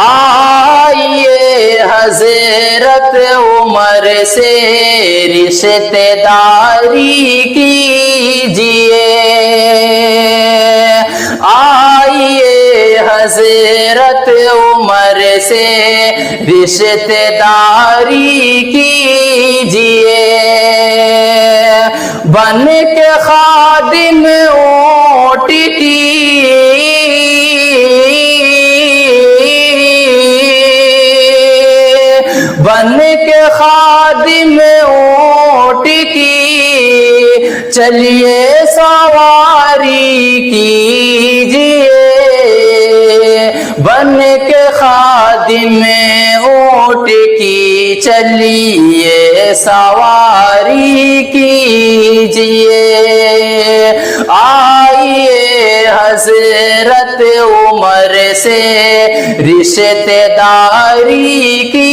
आइए हजरत उमर से रिश्तेदारी कीजिए, आइए हजरत उमर से रिश्तेदारी कीजिए। बन के खादिम ऊँट की बन के खादिम ऊँट की चलिए सवारी कीजिए। बन के खादिम ऊँट की चलिए सवारी कीजिए। आइए हजरत उमर से रिश्तेदारी की